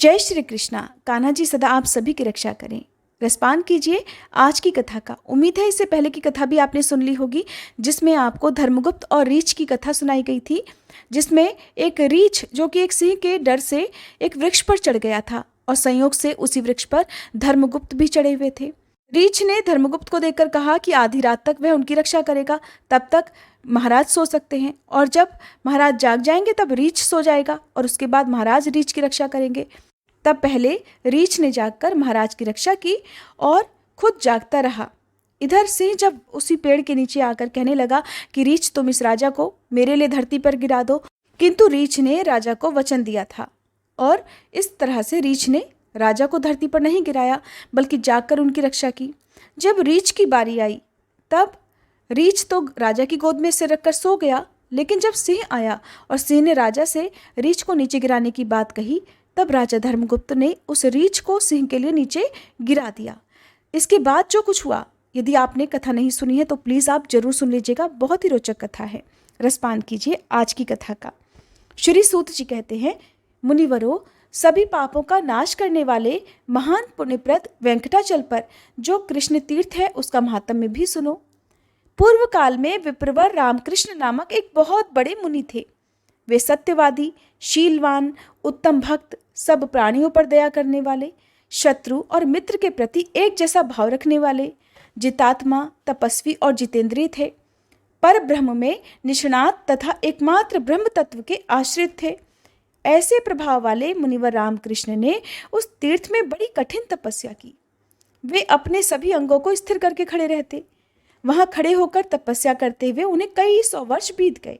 जय श्री कृष्णा। कान्हा जी सदा आप सभी की रक्षा करें। रसपान कीजिए आज की कथा का। उम्मीद है इससे पहले की कथा भी आपने सुन ली होगी, जिसमें आपको धर्मगुप्त और रीछ की कथा सुनाई गई थी, जिसमें एक रीछ जो कि एक सिंह के डर से एक वृक्ष पर चढ़ गया था और संयोग से उसी वृक्ष पर धर्मगुप्त भी चढ़े हुए थे। रीछ ने धर्मगुप्त को देखकर कहा कि आधी रात तक वह उनकी रक्षा करेगा, तब तक महाराज सो सकते हैं, और जब महाराज जाग जाएंगे तब रीछ सो जाएगा और उसके बाद महाराज रीछ की रक्षा करेंगे। तब पहले रीछ ने जागकर महाराज की रक्षा की और खुद जागता रहा। इधर सिंह जब उसी पेड़ के नीचे आकर कहने लगा कि रीछ तुम इस राजा को मेरे लिए धरती पर गिरा दो, किंतु रीछ ने राजा को वचन दिया था और इस तरह से रीछ ने राजा को धरती पर नहीं गिराया बल्कि जागकर उनकी रक्षा की। जब रीछ की बारी आई तब रीछ तो राजा की गोद में सिर रखकर सो गया, लेकिन जब सिंह आया और सिंह ने राजा से रीछ को नीचे गिराने की बात कही, तब राजा धर्मगुप्त ने उस रीछ को सिंह के लिए नीचे गिरा दिया। इसके बाद जो कुछ हुआ, यदि आपने कथा नहीं सुनी है तो प्लीज़ आप जरूर सुन लीजिएगा, बहुत ही रोचक कथा है। रसपान कीजिए आज की कथा का। श्री सूत जी कहते हैं, मुनिवरों, सभी पापों का नाश करने वाले महान पुण्यप्रद वेंकटाचल पर जो कृष्ण तीर्थ है उसका महात्म्य भी सुनो। पूर्व काल में विप्रवर रामकृष्ण नामक एक बहुत बड़े मुनि थे। वे सत्यवादी, शीलवान, उत्तम भक्त, सब प्राणियों पर दया करने वाले, शत्रु और मित्र के प्रति एक जैसा भाव रखने वाले, जितात्मा, तपस्वी और जितेंद्रिय थे। पर ब्रह्म में निष्णात तथा एकमात्र ब्रह्म तत्व के आश्रित थे। ऐसे प्रभाव वाले मुनिवर रामकृष्ण ने उस तीर्थ में बड़ी कठिन तपस्या की। वे अपने सभी अंगों को स्थिर करके खड़े रहते। वहां खड़े होकर तपस्या करते हुए उन्हें कई 100 वर्ष बीत गए।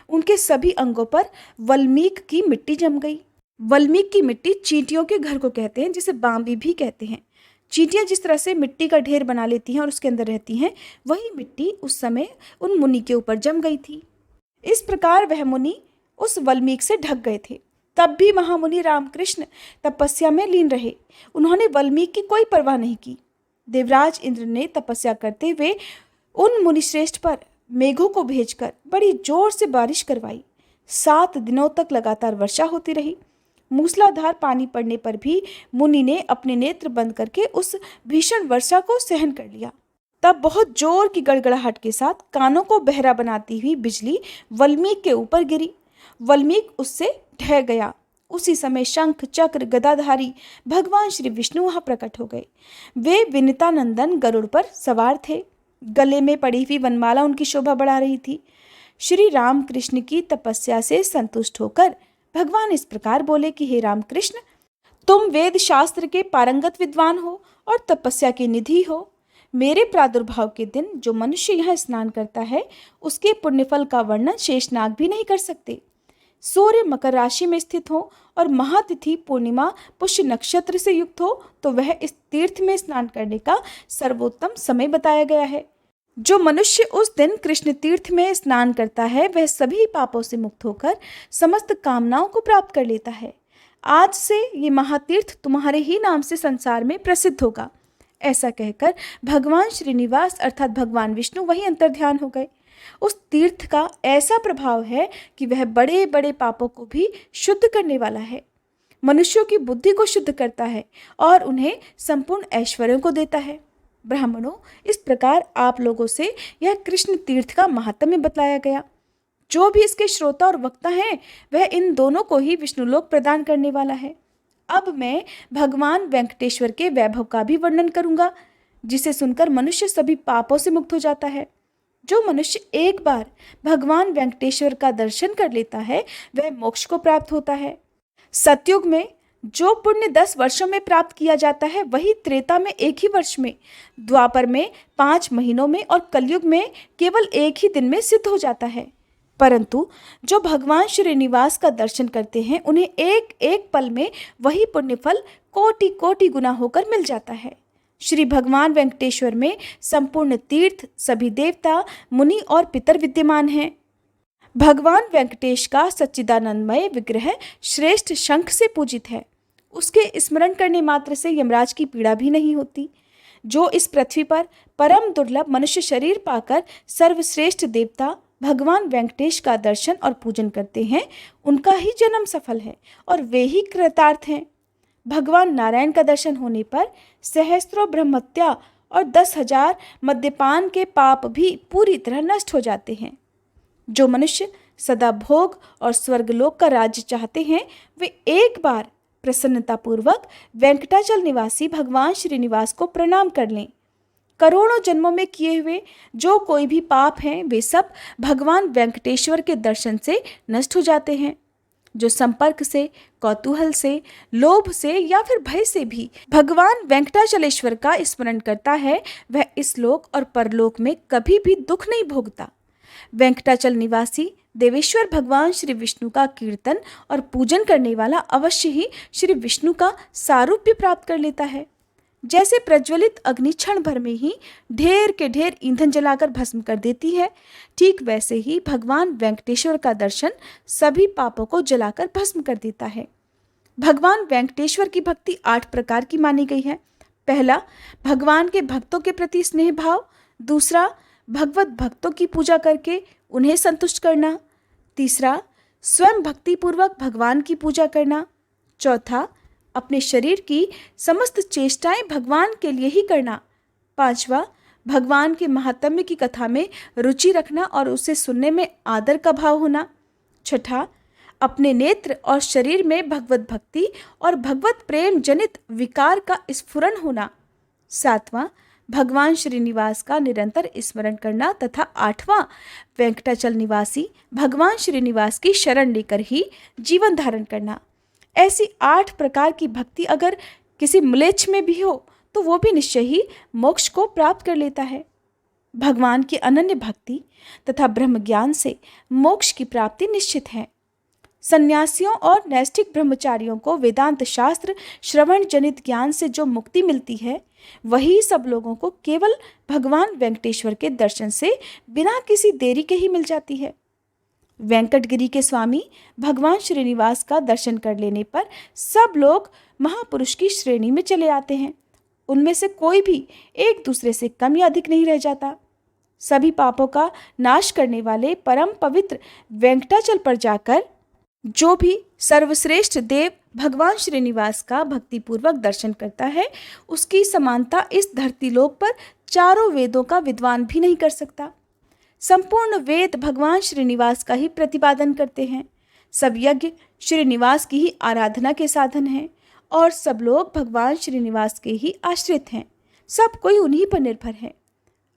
उनके सभी अंगों पर वल्मीक की मिट्टी जम गई। वल्मीक की मिट्टी चींटियों के घर को कहते हैं, जिसे बांबी भी कहते हैं। चींटियां जिस तरह से मिट्टी का ढेर बना लेती हैं और उसके अंदर रहती हैं, वही मिट्टी उस समय उन मुनि के ऊपर जम गई थी। इस प्रकार वह मुनि उस वल्मीक से ढक गए थे। तब भी महामुनि रामकृष्ण तपस्या में लीन रहे। उन्होंने वल्मीक की कोई परवाह नहीं की। देवराज इंद्र ने तपस्या करते हुए उन मुनिश्रेष्ठ पर मेघों को भेजकर बड़ी जोर से बारिश करवाई। 7 दिनों तक लगातार वर्षा होती रही। मूसलाधार पानी पड़ने पर भी मुनि ने अपने नेत्र बंद करके उस भीषण वर्षा को सहन कर लिया। तब बहुत जोर की गड़गड़ाहट के साथ कानों को बहरा बनाती हुई बिजली वल्मीक के ऊपर गिरी। वल्मीक उससे ढह गया। उसी समय शंख, चक्र, गदाधारी भगवान श्री विष्णु वहां प्रकट हो गए। वे विनितानंदन गरुड़ पर सवार थे। गले में पड़ी हुई वनमाला उनकी शोभा बढ़ा रही थी। श्री रामकृष्ण की तपस्या से संतुष्ट होकर भगवान इस प्रकार बोले कि हे रामकृष्ण, तुम वेद शास्त्र के पारंगत विद्वान हो और तपस्या की निधि हो। मेरे प्रादुर्भाव के दिन जो मनुष्य यहाँ स्नान करता है, उसके पुण्यफल का वर्णन शेषनाग भी नहीं कर सकते। सूर्य मकर राशि में स्थित हो और महातिथि पूर्णिमा पुष्य नक्षत्र से युक्त हो तो वह इस तीर्थ में स्नान करने का सर्वोत्तम समय बताया गया है। जो मनुष्य उस दिन कृष्ण तीर्थ में स्नान करता है, वह सभी पापों से मुक्त होकर समस्त कामनाओं को प्राप्त कर लेता है। आज से ये महातीर्थ तुम्हारे ही नाम से संसार में प्रसिद्ध होगा। ऐसा कहकर भगवान श्रीनिवास अर्थात भगवान विष्णु वही अंतर्ध्यान हो गए। उस तीर्थ का ऐसा प्रभाव है कि वह बड़े बड़े पापों को भी शुद्ध करने वाला है, मनुष्यों की बुद्धि को शुद्ध करता है और उन्हें संपूर्ण ऐश्वर्यों को देता है। ब्राह्मणों, इस प्रकार आप लोगों से यह कृष्ण तीर्थ का महात्म्य बताया गया। जो भी इसके श्रोता और वक्ता हैं, वह इन दोनों को ही विष्णुलोक प्रदान करने वाला है। अब मैं भगवान वेंकटेश्वर के वैभव का भी वर्णन करूंगा, जिसे सुनकर मनुष्य सभी पापों से मुक्त हो जाता है। जो मनुष्य एक बार भगवान वेंकटेश्वर का दर्शन कर लेता है, वह मोक्ष को प्राप्त होता है। सतयुग में जो पुण्य 10 वर्षों में प्राप्त किया जाता है, वही त्रेता में 1 ही वर्ष में, द्वापर में 5 महीनों में और कलयुग में केवल 1 ही दिन में सिद्ध हो जाता है। परंतु जो भगवान श्रीनिवास का दर्शन करते हैं, उन्हें एक एक पल में वही पुण्यफल कोटि कोटि गुना होकर मिल जाता है। श्री भगवान वेंकटेश्वर में संपूर्ण तीर्थ, सभी देवता, मुनि और पितर विद्यमान हैं। भगवान वेंकटेश का सच्चिदानंदमय विग्रह श्रेष्ठ शंख से पूजित है। उसके स्मरण करने मात्र से यमराज की पीड़ा भी नहीं होती। जो इस पृथ्वी पर परम दुर्लभ मनुष्य शरीर पाकर सर्वश्रेष्ठ देवता भगवान वेंकटेश का दर्शन और पूजन करते हैं, उनका ही जन्म सफल है और वे ही कृतार्थ हैं। भगवान नारायण का दर्शन होने पर सहस्त्रों ब्रह्महत्या और 10,000 मद्यपान के पाप भी पूरी तरह नष्ट हो जाते हैं। जो मनुष्य सदा भोग और स्वर्गलोक का राज्य चाहते हैं, वे एक बार प्रसन्नतापूर्वक वेंकटाचल निवासी भगवान श्रीनिवास को प्रणाम कर लें। करोड़ों जन्मों में किए हुए जो कोई भी पाप हैं, वे सब भगवान वेंकटेश्वर के दर्शन से नष्ट हो जाते हैं। जो संपर्क से, कौतूहल से, लोभ से या फिर भय से भी भगवान वेंकटाचलेश्वर का स्मरण करता है, वह इस लोक और परलोक में कभी भी दुख नहीं भोगता। वेंकटाचल निवासी देवेश्वर भगवान श्री विष्णु का कीर्तन और पूजन करने वाला अवश्य ही श्री विष्णु का सारूप्य प्राप्त कर लेता है। जैसे प्रज्वलित अग्नि क्षण भर में ही ढेर के ढेर ईंधन जलाकर भस्म कर देती है, ठीक वैसे ही भगवान वेंकटेश्वर का दर्शन सभी पापों को जलाकर भस्म कर देता है। भगवान वेंकटेश्वर की भक्ति 8 प्रकार की मानी गई है। पहला, भगवान के भक्तों के प्रति स्नेह भाव। दूसरा, भगवत भक्तों की पूजा करके उन्हें संतुष्ट करना। तीसरा, स्वयं भक्तिपूर्वक भगवान की पूजा करना। चौथा, अपने शरीर की समस्त चेष्टाएं भगवान के लिए ही करना। पांचवा, भगवान के महात्म्य की कथा में रुचि रखना और उसे सुनने में आदर का भाव होना। छठा, अपने नेत्र और शरीर में भगवत भक्ति और भगवत प्रेम जनित विकार का स्फुरन होना। सातवां, भगवान श्रीनिवास का निरंतर स्मरण करना। तथा आठवां, वेंकटाचल निवासी भगवान श्रीनिवास की शरण लेकर ही जीवन धारण करना। ऐसी 8 प्रकार की भक्ति अगर किसी म्लेच्छ में भी हो तो वो भी निश्चय ही मोक्ष को प्राप्त कर लेता है। भगवान की अनन्य भक्ति तथा ब्रह्म ज्ञान से मोक्ष की प्राप्ति निश्चित है। सन्यासियों और नैष्ठिक ब्रह्मचारियों को वेदांत शास्त्र श्रवण जनित ज्ञान से जो मुक्ति मिलती है, वही सब लोगों को केवल भगवान वेंकटेश्वर के दर्शन से बिना किसी देरी के ही मिल जाती है। वेंकटगिरी के स्वामी भगवान श्रीनिवास का दर्शन कर लेने पर सब लोग महापुरुष की श्रेणी में चले आते हैं। उनमें से कोई भी एक दूसरे से कम या अधिक नहीं रह जाता। सभी पापों का नाश करने वाले परम पवित्र वेंकटाचल पर जाकर जो भी सर्वश्रेष्ठ देव भगवान श्रीनिवास का भक्तिपूर्वक दर्शन करता है, उसकी समानता इस धरती लोक पर चारों वेदों का विद्वान भी नहीं कर सकता। संपूर्ण वेद भगवान श्रीनिवास का ही प्रतिपादन करते हैं। सब यज्ञ श्रीनिवास की ही आराधना के साधन हैं और सब लोग भगवान श्रीनिवास के ही आश्रित हैं। सब कोई उन्हीं पर निर्भर है।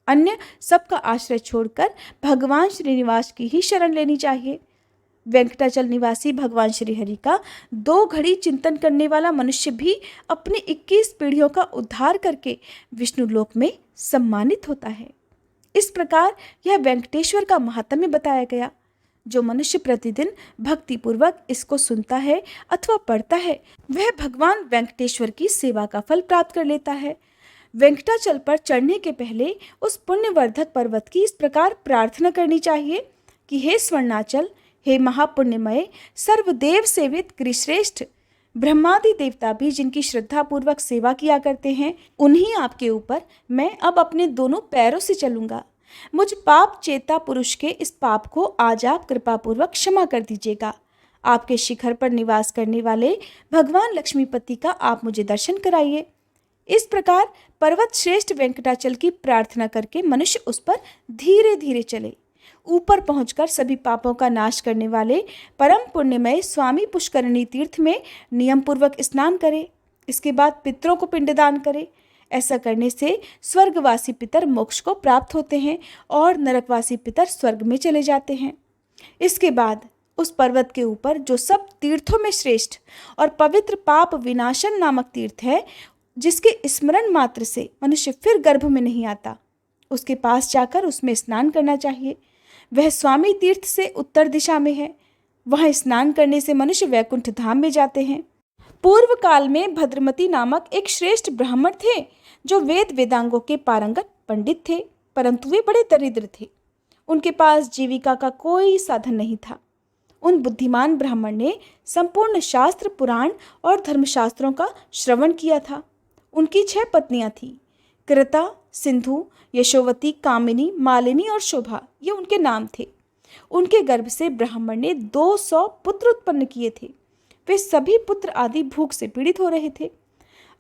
अन्य सबका आश्रय छोड़कर भगवान श्रीनिवास की ही शरण लेनी चाहिए। वेंकटाचल निवासी भगवान श्रीहरि का 2 घड़ी चिंतन करने वाला मनुष्य भी अपनी 21 पीढ़ियों का उद्धार करके विष्णु लोक में सम्मानित होता है। इस प्रकार यह वेंकटेश्वर का महात्म्य बताया गया। जो मनुष्य प्रतिदिन भक्तिपूर्वक इसको सुनता है अथवा पढ़ता है, वह भगवान वेंकटेश्वर की सेवा का फल प्राप्त कर लेता है। वेंकटाचल पर चढ़ने के पहले उस पुण्यवर्धक पर्वत की इस प्रकार प्रार्थना करनी चाहिए कि हे स्वर्णाचल, हे महापुण्यमय, सर्वदेव सेवित गिरिश्रेष्ठ, ब्रह्मादि देवता भी जिनकी श्रद्धा पूर्वक सेवा किया करते हैं, उन्हीं आपके ऊपर मैं अब अपने दोनों पैरों से चलूंगा। मुझ पाप चेता पुरुष के इस पाप को आज आप कृपा पूर्वक क्षमा कर दीजिएगा। आपके शिखर पर निवास करने वाले भगवान लक्ष्मीपति का आप मुझे दर्शन कराइए। इस प्रकार पर्वत श्रेष्ठ वेंकटाचल की प्रार्थना करके मनुष्य उस पर धीरे धीरे चले। ऊपर पहुंचकर सभी पापों का नाश करने वाले परम पुण्यमय स्वामी पुष्करणी तीर्थ में नियम पूर्वक स्नान करे। इसके बाद पितरों को पिंडदान करे। ऐसा करने से स्वर्गवासी पितर मोक्ष को प्राप्त होते हैं और नरकवासी पितर स्वर्ग में चले जाते हैं। इसके बाद उस पर्वत के ऊपर जो सब तीर्थों में श्रेष्ठ और पवित्र पाप विनाशन नामक तीर्थ है, जिसके स्मरण मात्र से मनुष्य फिर गर्भ में नहीं आता, उसके पास जाकर उसमें स्नान करना चाहिए। वह स्वामी तीर्थ से उत्तर दिशा में है। वहाँ स्नान करने से मनुष्य वैकुंठ धाम में जाते हैं। पूर्व काल में भद्रमती नामक एक श्रेष्ठ ब्राह्मण थे जो वेद वेदांगों के पारंगत पंडित थे, परंतु वे बड़े दरिद्र थे। उनके पास जीविका का कोई साधन नहीं था। उन बुद्धिमान ब्राह्मण ने संपूर्ण शास्त्र, पुराण और धर्मशास्त्रों का श्रवण किया था। उनकी 6 पत्नियां थीं। कृता, सिंधु, यशोवती, कामिनी, मालिनी और शोभा, ये उनके नाम थे। उनके गर्भ से ब्राह्मण ने 200 पुत्र उत्पन्न किए थे। वे सभी पुत्र आदि भूख से पीड़ित हो रहे थे।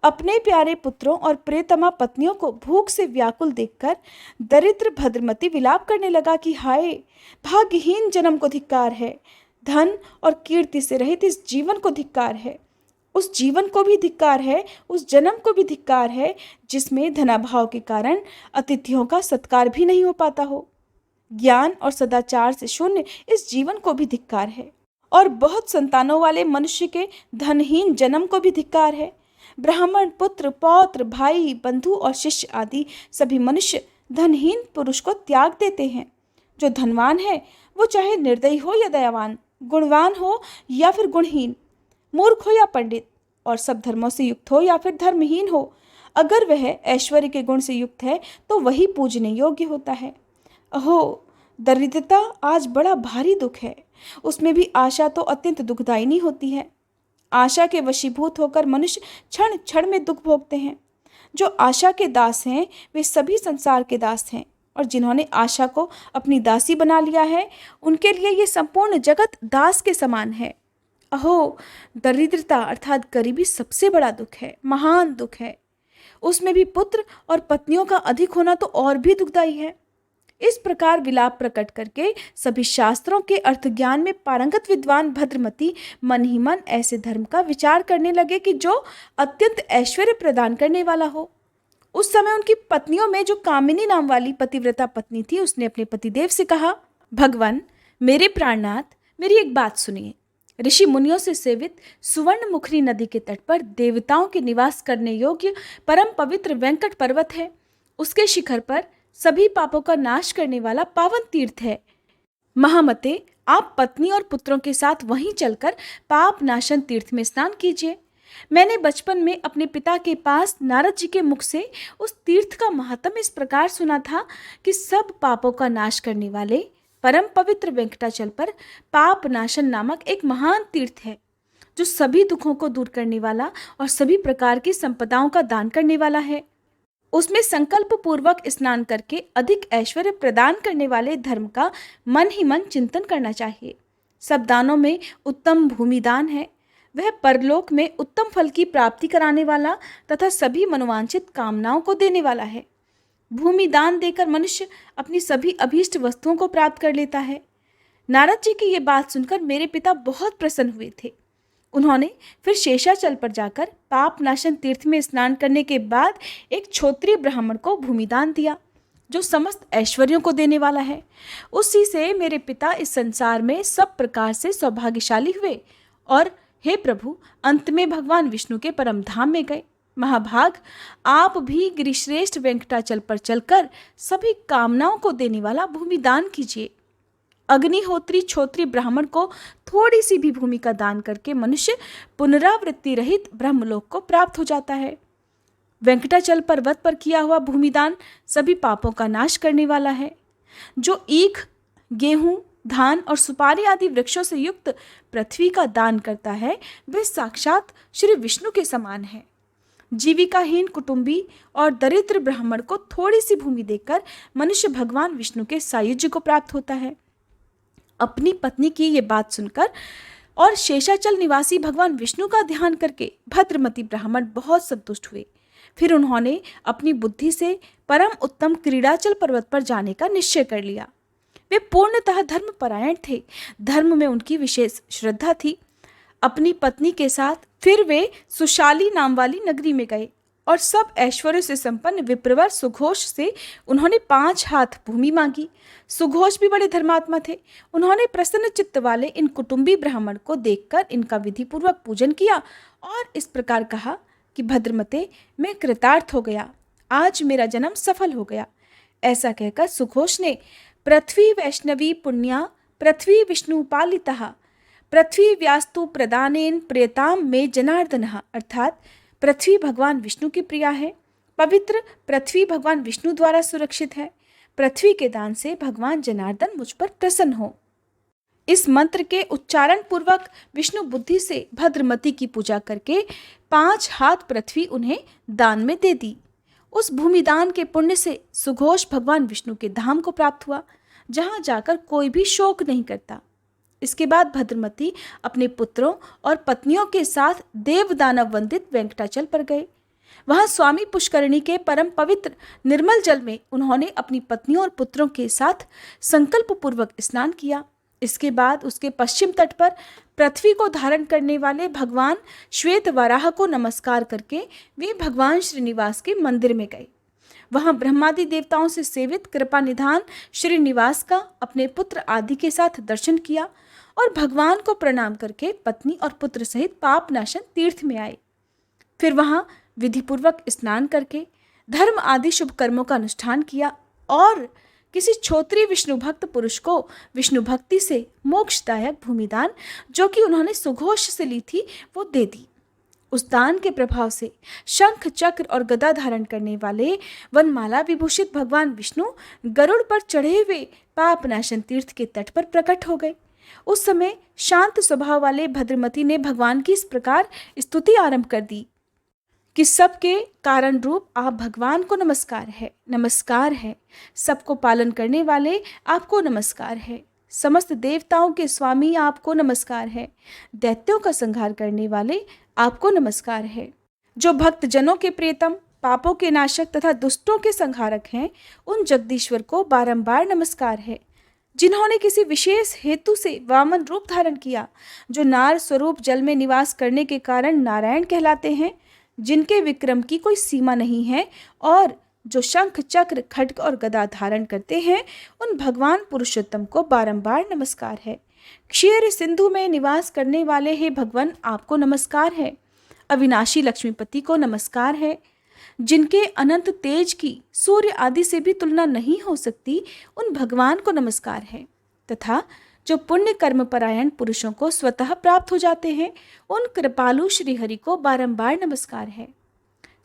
अपने प्यारे पुत्रों और प्रियतमा पत्नियों को भूख से व्याकुल देखकर दरिद्र भद्रमती विलाप करने लगा कि हाय, भाग्यहीन जन्म को धिक्कार है, धन और कीर्ति से रहित इस जीवन को धिक्कार है, उस जीवन को भी धिक्कार है, उस जन्म को भी धिक्कार है जिसमें धनाभाव के कारण अतिथियों का सत्कार भी नहीं हो पाता हो। ज्ञान और सदाचार से शून्य इस जीवन को भी धिक्कार है, और बहुत संतानों वाले मनुष्य के धनहीन जन्म को भी धिक्कार है। ब्राह्मण, पुत्र, पौत्र, भाई, बंधु और शिष्य आदि सभी मनुष्य धनहीन पुरुष को त्याग देते हैं। जो धनवान है वो चाहे निर्दयी हो या दयावान, गुणवान हो या फिर गुणहीन, मूर्ख हो या पंडित, और सब धर्मों से युक्त हो या फिर धर्महीन हो, अगर वह ऐश्वर्य के गुण से युक्त है तो वही पूजने योग्य होता है। अहो, दरिद्रता आज बड़ा भारी दुख है, उसमें भी आशा तो अत्यंत दुखदायिनी होती है। आशा के वशीभूत होकर मनुष्य क्षण क्षण में दुख भोगते हैं। जो आशा के दास हैं वे सभी संसार के दास हैं, और जिन्होंने आशा को अपनी दासी बना लिया है उनके लिए ये संपूर्ण जगत दास के समान है। अहो, दरिद्रता अर्थात गरीबी सबसे बड़ा दुख है, महान दुख है। उसमें भी पुत्र और पत्नियों का अधिक होना तो और भी दुखदायी है। इस प्रकार विलाप प्रकट करके सभी शास्त्रों के अर्थ ज्ञान में पारंगत विद्वान भद्रमती मन ही मन ऐसे धर्म का विचार करने लगे कि जो अत्यंत ऐश्वर्य प्रदान करने वाला हो। उस समय उनकी पत्नियों में जो कामिनी नाम वाली पतिव्रता पत्नी थी, उसने अपने पतिदेव से कहा, भगवान, मेरे प्राणनाथ, मेरी एक बात सुनिए। ऋषि मुनियों से सेवित सुवर्ण मुखरी नदी के तट पर देवताओं के निवास करने योग्य परम पवित्र वेंकट पर्वत है। उसके शिखर पर सभी पापों का नाश करने वाला पावन तीर्थ है। महामते, आप पत्नी और पुत्रों के साथ वहीं चलकर पाप नाशन तीर्थ में स्नान कीजिए। मैंने बचपन में अपने पिता के पास नारद जी के मुख से उस तीर्थ का महात्म्य इस प्रकार सुना था कि सब पापों का नाश करने वाले परम पवित्र वेंकटाचल पर पाप नाशन नामक एक महान तीर्थ है, जो सभी दुखों को दूर करने वाला और सभी प्रकार की संपदाओं का दान करने वाला है। उसमें संकल्प पूर्वक स्नान करके अधिक ऐश्वर्य प्रदान करने वाले धर्म का मन ही मन चिंतन करना चाहिए। सब दानों में उत्तम भूमि दान है। वह परलोक में उत्तम फल की प्राप्ति कराने वाला तथा सभी मनोवांछित कामनाओं को देने वाला है। भूमि दान देकर मनुष्य अपनी सभी अभीष्ट वस्तुओं को प्राप्त कर लेता है। नारद जी की ये बात सुनकर मेरे पिता बहुत प्रसन्न हुए थे। उन्होंने फिर शेषाचल पर जाकर पाप नाशन तीर्थ में स्नान करने के बाद एक क्षत्रिय ब्राह्मण को भूमिदान दिया, जो समस्त ऐश्वर्यों को देने वाला है। उसी से मेरे पिता इस संसार में सब प्रकार से सौभाग्यशाली हुए और हे प्रभु, अंत में भगवान विष्णु के परम धाम में गए। महाभाग, आप भी गिरिश्रेष्ठ वेंकटाचल पर चलकर सभी कामनाओं को देने वाला भूमिदान कीजिए। अग्निहोत्री क्षत्रिय ब्राह्मण को थोड़ी सी भी भूमि का दान करके मनुष्य पुनरावृत्ति रहित ब्रह्मलोक को प्राप्त हो जाता है। वेंकटाचल पर्वत पर किया हुआ भूमिदान सभी पापों का नाश करने वाला है। जो ईख, गेहूं, धान और सुपारी आदि वृक्षों से युक्त पृथ्वी का दान करता है, वह साक्षात श्री विष्णु के समान है। जीविकाहीन कुटुंबी और दरिद्र ब्राह्मण को थोड़ी सी भूमि देकर मनुष्य भगवान विष्णु के सायुज्य को प्राप्त होता है। अपनी पत्नी की ये बात सुनकर और शेषाचल निवासी भगवान विष्णु का ध्यान करके भद्रमती ब्राह्मण बहुत संतुष्ट हुए। फिर उन्होंने अपनी बुद्धि से परम उत्तम क्रीड़ाचल पर्वत पर जाने का निश्चय कर लिया। वे पूर्णतः धर्मपरायण थे। धर्म में उनकी विशेष श्रद्धा थी। अपनी पत्नी के साथ फिर वे सुशाली नाम वाली नगरी में गए और सब ऐश्वर्य से संपन्न विप्रवर सुघोष से उन्होंने 5 हाथ भूमि मांगी। सुघोष भी बड़े धर्मात्मा थे। उन्होंने प्रसन्न चित्त वाले इन कुटुंबी ब्राह्मण को देखकर इनका विधिपूर्वक पूजन किया और इस प्रकार कहा कि भद्रमते, मैं कृतार्थ हो गया, आज मेरा जन्म सफल हो गया। ऐसा कहकर सुघोष ने पृथ्वी वैष्णवी पुण्या पृथ्वी विष्णु पालितः पृथ्वी व्यास्तु प्रदानेन प्रियताम में जनार्दनः, अर्थात पृथ्वी भगवान विष्णु की प्रिया है, पवित्र पृथ्वी भगवान विष्णु द्वारा सुरक्षित है, पृथ्वी के दान से भगवान जनार्दन मुझ पर प्रसन्न हो। इस मंत्र के उच्चारण पूर्वक विष्णु बुद्धि से भद्रमती की पूजा करके 5 हाथ पृथ्वी उन्हें दान में दे दी। उस भूमिदान के पुण्य से सुघोष भगवान विष्णु के धाम को प्राप्त हुआ, जहाँ जाकर कोई भी शोक नहीं करता। इसके बाद भद्रमती अपने पुत्रों और पत्नियों के साथ देव दानव वंदित वेंकटाचल पर गए। वहां स्वामी पुष्करणी के परम पवित्र निर्मल जल में उन्होंने अपनी पत्नियों और पुत्रों के साथ संकल्प पूर्वक स्नान किया। इसके बाद उसके पश्चिम तट पर पृथ्वी को धारण करने वाले भगवान श्वेत वराह को नमस्कार करके वे भगवान श्रीनिवास के मंदिर में गए। वहां ब्रह्मादि देवताओं से सेवित कृपा निधान श्रीनिवास का अपने पुत्र आदि के साथ दर्शन किया और भगवान को प्रणाम करके पत्नी और पुत्र सहित पाप नाशन तीर्थ में आए। फिर वहां विधिपूर्वक स्नान करके धर्म आदि शुभ कर्मों का अनुष्ठान किया और किसी क्षोत्रिय विष्णु भक्त पुरुष को विष्णु भक्ति से मोक्षदायक भूमिदान जो कि उन्होंने सुघोष से ली थी वो दे दी। उस दान के प्रभाव से शंख चक्र और गदा धारण करने वाले वनमाला विभूषित भगवान विष्णु गरुड़ पर चढ़े हुए पापनाशन तीर्थ के तट पर प्रकट हो गए। उस समय शांत स्वभाव वाले भद्रमती ने भगवान की इस प्रकार स्तुति आरंभ कर दी कि सबके कारण रूप आप भगवान को नमस्कार है, सबको पालन करने वाले आपको नमस्कार है, समस्त देवताओं के स्वामी आपको नमस्कार है, दैत्यों का संहार करने वाले आपको नमस्कार है, जो भक्त जनों के प्रियतम, पापों के नाशक तथा दुष्टों के संहारक हैं, उन जगदीश्वर को बारंबार नमस्कार है, जिन्होंने किसी विशेष हेतु से वामन रूप धारण किया, जो नार स्वरूप जल में निवास करने के कारण नारायण कहलाते हैं, जिनके विक्रम की कोई सीमा नहीं है और जो शंख चक्र खड्ग और गदा धारण करते हैं, उन भगवान पुरुषोत्तम को बारंबार नमस्कार है। क्षीर सिंधु में निवास करने वाले हे भगवान आपको नमस्कार है। अविनाशी लक्ष्मीपति को नमस्कार है, जिनके अनंत तेज की सूर्य आदि से भी तुलना नहीं हो सकती, उन भगवान को नमस्कार है। तथा जो पुण्य कर्म परायण पुरुषों को स्वतः प्राप्त हो जाते हैं, उन कृपालु श्रीहरि को बारंबार नमस्कार है।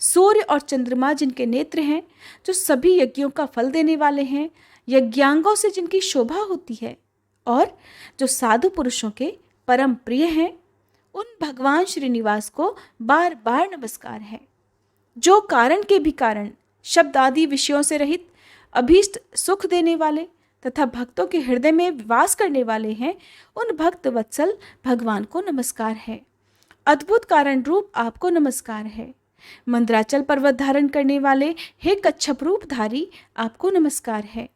सूर्य और चंद्रमा जिनके नेत्र हैं, जो सभी यज्ञों का फल देने वाले हैं, यज्ञांगों से जिनकी शोभा होती है और जो साधु पुरुषों के परम प्रिय हैं, उन भगवान श्रीनिवास को बार बार नमस्कार है। जो कारण के भी कारण शब्द आदि विषयों से रहित अभीष्ट सुख देने वाले तथा भक्तों के हृदय में वास करने वाले हैं, उन भक्त वत्सल भगवान को नमस्कार है। अद्भुत कारण रूप आपको नमस्कार है। मंदराचल पर्वत धारण करने वाले हे कच्छप रूपधारी आपको नमस्कार है।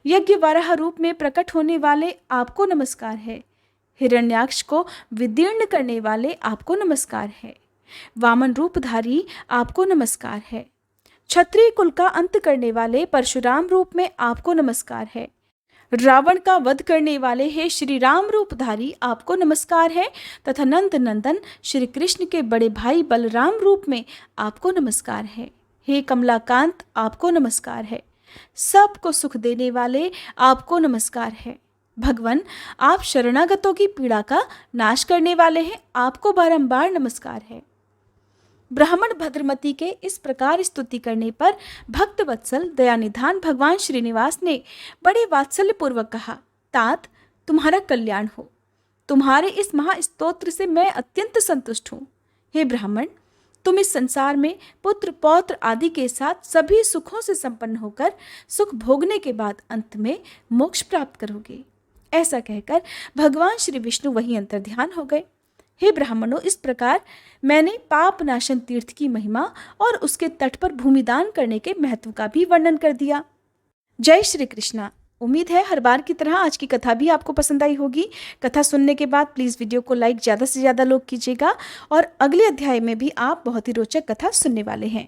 यज्ञ वराह रूप में प्रकट होने वाले आपको नमस्कार है। हिरण्याक्ष को विदीर्ण करने वाले आपको नमस्कार है। वामन रूपधारी आपको नमस्कार है। क्षत्रिय कुल का अंत करने वाले परशुराम रूप में आपको नमस्कार है। रावण का वध करने वाले हे श्री राम रूपधारी आपको नमस्कार है तथा नंद नंदन श्री कृष्ण के बड़े भाई बलराम रूप में आपको नमस्कार है। हे कमलाकांत आपको नमस्कार है। सबको सुख देने वाले आपको नमस्कार है। भगवान आप शरणागतों की पीड़ा का नाश करने वाले हैं, आपको बारंबार नमस्कार है। ब्राह्मण भद्रमती के इस प्रकार स्तुति करने पर भक्त वत्सल दयानिधान भगवान श्रीनिवास ने बड़े वात्सल्य पूर्वक कहा, तात तुम्हारा कल्याण हो। तुम्हारे इस महास्तोत्र से मैं अत्यंत संतुष्ट हूँ। हे ब्राह्मण, तुम इस संसार में पुत्र पौत्र आदि के साथ सभी सुखों से संपन्न होकर सुख भोगने के बाद अंत में मोक्ष प्राप्त करोगे। ऐसा कहकर भगवान श्री विष्णु वहीं अंतर्ध्यान हो गए। हे ब्राह्मणों, इस प्रकार मैंने पाप नाशन तीर्थ की महिमा और उसके तट पर भूमिदान करने के महत्व का भी वर्णन कर दिया। जय श्री कृष्णा। उम्मीद है हर बार की तरह आज की कथा भी आपको पसंद आई होगी। कथा सुनने के बाद प्लीज़ वीडियो को लाइक ज़्यादा से ज़्यादा लोग कीजिएगा और अगले अध्याय में भी आप बहुत ही रोचक कथा सुनने वाले हैं।